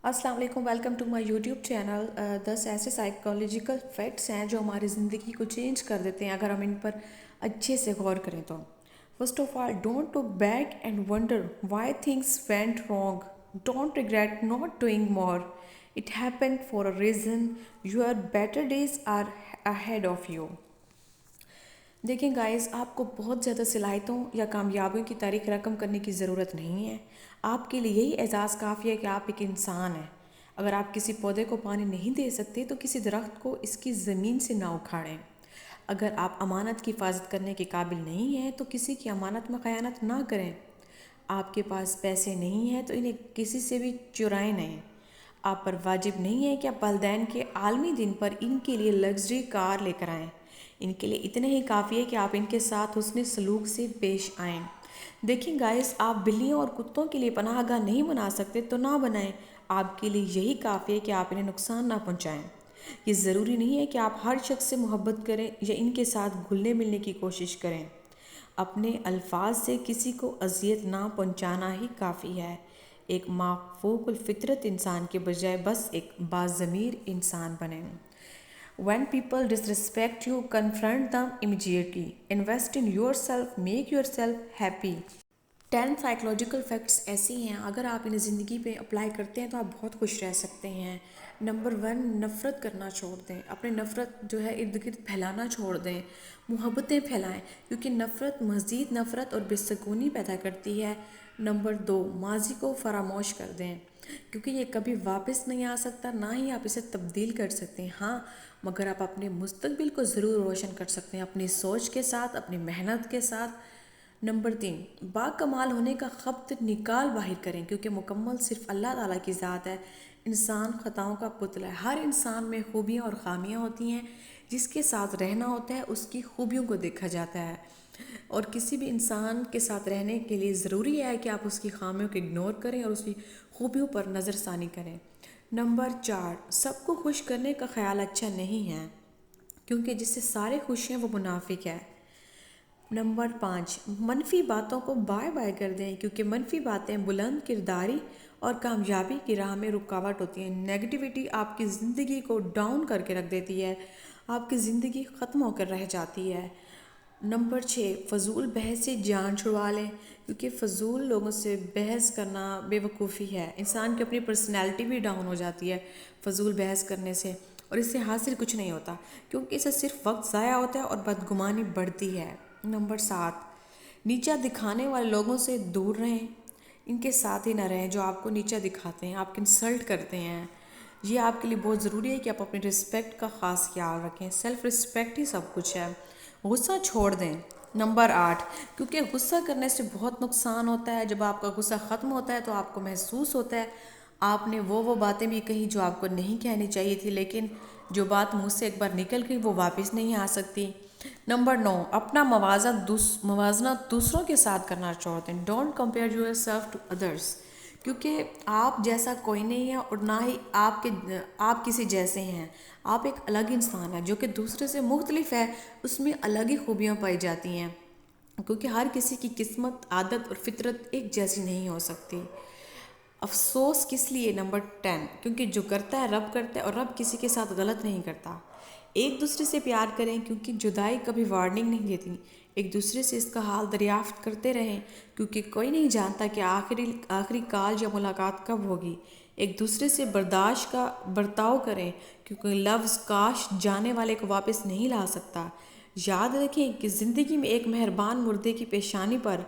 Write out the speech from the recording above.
السلام علیکم، welcome to my YouTube channel. 10 ایسے سائیکالوجیکل فیکٹس ہیں جو ہماری زندگی کو چینج کر دیتے ہیں اگر ہم ان پر اچھے سے غور کریں تو۔ First of all, don't look back and wonder why things went wrong. Don't regret not doing more. It happened for a reason. Your better days are ahead of you. دیکھیں گائز، آپ کو بہت زیادہ صلاحیتوں یا کامیابیوں کی تاریخ رقم کرنے کی ضرورت نہیں ہے۔ آپ کے لیے یہی اعزاز کافی ہے کہ آپ ایک انسان ہیں۔ اگر آپ کسی پودے کو پانی نہیں دے سکتے تو کسی درخت کو اس کی زمین سے نہ اکھاڑیں۔ اگر آپ امانت کی حفاظت کرنے کے قابل نہیں ہیں تو کسی کی امانت میں خیانت نہ کریں۔ آپ کے پاس پیسے نہیں ہیں تو انہیں کسی سے بھی چرائیں نہیں۔ آپ پر واجب نہیں ہے کہ آپ والدین کے عالمی دن پر ان کے لیے لگژری کار لے کر آئیں۔ ان کے لیے اتنے ہی کافی ہے کہ آپ ان کے ساتھ حسن سلوک سے پیش آئیں۔ دیکھیں گائز، آپ بلیوں اور کتوں کے لیے پناہ گاہ نہیں بنا سکتے تو نہ بنائیں۔ آپ کے لیے یہی کافی ہے کہ آپ انہیں نقصان نہ پہنچائیں۔ یہ ضروری نہیں ہے کہ آپ ہر شخص سے محبت کریں یا ان کے ساتھ گھلنے ملنے کی کوشش کریں۔ اپنے الفاظ سے کسی کو اذیت نہ پہنچانا ہی کافی ہے۔ ایک مافوق الفطرت انسان کے بجائے بس ایک باضمیر انسان بنیں۔ When people disrespect you, confront them immediately. Invest in yourself, make yourself happy. 10 psychological facts ایسی ہیں اگر آپ انہیں زندگی پہ اپلائی کرتے ہیں تو آپ بہت خوش رہ سکتے ہیں۔ نمبر 1، نفرت کرنا چھوڑ دیں۔ اپنے نفرت جو ہے ارد گرد پھیلانا چھوڑ دیں، محبتیں پھیلائیں، کیونکہ نفرت مزید نفرت اور بے سکونی پیدا کرتی ہے۔ نمبر 2، ماضی کو فراموش کر دیں، کیونکہ یہ کبھی واپس نہیں آ سکتا، نہ ہی آپ اسے تبدیل کر سکتے ہیں۔ ہاں، مگر آپ اپنے مستقبل کو ضرور روشن کر سکتے ہیں اپنی سوچ کے ساتھ، اپنی محنت کے ساتھ۔ نمبر 3، باکمال ہونے کا خبت نکال باہر کریں، کیونکہ مکمل صرف اللہ تعالیٰ کی ذات ہے۔ انسان خطاؤں کا پتلا ہے۔ ہر انسان میں خوبیاں اور خامیاں ہوتی ہیں۔ جس کے ساتھ رہنا ہوتا ہے اس کی خوبیوں کو دیکھا جاتا ہے، اور کسی بھی انسان کے ساتھ رہنے کے لیے ضروری ہے کہ آپ اس کی خامیوں کو اگنور کریں اور اس کی خوبیوں پر نظر ثانی کریں۔ نمبر 4، سب کو خوش کرنے کا خیال اچھا نہیں ہے، کیونکہ جس سے سارے خوش ہیں وہ منافق ہے۔ نمبر 5، منفی باتوں کو بائے بائے کر دیں، کیونکہ منفی باتیں بلند کرداری اور کامیابی کی راہ میں رکاوٹ ہوتی ہیں۔ نیگیٹیوٹی آپ کی زندگی کو ڈاؤن کر کے رکھ دیتی ہے، آپ کی زندگی ختم ہو کر رہ جاتی ہے۔ نمبر 6، فضول بحث سے جان چھڑوا لیں، کیونکہ فضول لوگوں سے بحث کرنا بے وقوفی ہے۔ انسان کی اپنی پرسنالٹی بھی ڈاؤن ہو جاتی ہے فضول بحث کرنے سے، اور اس سے حاصل کچھ نہیں ہوتا، کیونکہ اس سے صرف وقت ضائع ہوتا ہے اور بدگمانی بڑھتی ہے۔ نمبر 7، نیچا دکھانے والے لوگوں سے دور رہیں، ان کے ساتھ ہی نہ رہیں جو آپ کو نیچا دکھاتے ہیں، آپ کو انسلٹ کرتے ہیں۔ یہ آپ کے لیے بہت ضروری ہے کہ آپ اپنی رسپیکٹ کا خاص خیال رکھیں۔ سیلف رسپیکٹ ہی سب کچھ ہے۔ غصہ چھوڑ دیں۔ نمبر 8، کیونکہ غصہ کرنے سے بہت نقصان ہوتا ہے۔ جب آپ کا غصہ ختم ہوتا ہے تو آپ کو محسوس ہوتا ہے آپ نے وہ باتیں بھی کہیں جو آپ کو نہیں کہنی چاہیے تھی، لیکن جو بات منہ سے ایک بار نکل گئی وہ واپس نہیں آ سکتی۔ نمبر 9، اپنا موازنہ دوسروں کے ساتھ کرنا چھوڑ دیں۔ Don't compare yourself to others, کیونکہ آپ جیسا کوئی نہیں ہے اور نہ ہی آپ کسی جیسے ہیں۔ آپ ایک الگ انسان ہیں جو کہ دوسرے سے مختلف ہے، اس میں الگ ہی خوبیاں پائی جاتی ہیں، کیونکہ ہر کسی کی قسمت، عادت اور فطرت ایک جیسی نہیں ہو سکتی۔ افسوس کس لیے؟ نمبر 10، کیونکہ جو کرتا ہے رب کرتا ہے، اور رب کسی کے ساتھ غلط نہیں کرتا۔ ایک دوسرے سے پیار کریں، کیونکہ جدائی کبھی وارننگ نہیں دیتی۔ ایک دوسرے سے اس کا حال دریافت کرتے رہیں، کیونکہ کوئی نہیں جانتا کہ آخری کال یا ملاقات کب ہوگی۔ ایک دوسرے سے برداشت کا برتاؤ کریں، کیونکہ لفظ کاش جانے والے کو واپس نہیں لا سکتا۔ یاد رکھیں کہ زندگی میں ایک مہربان مردے کی پیشانی پر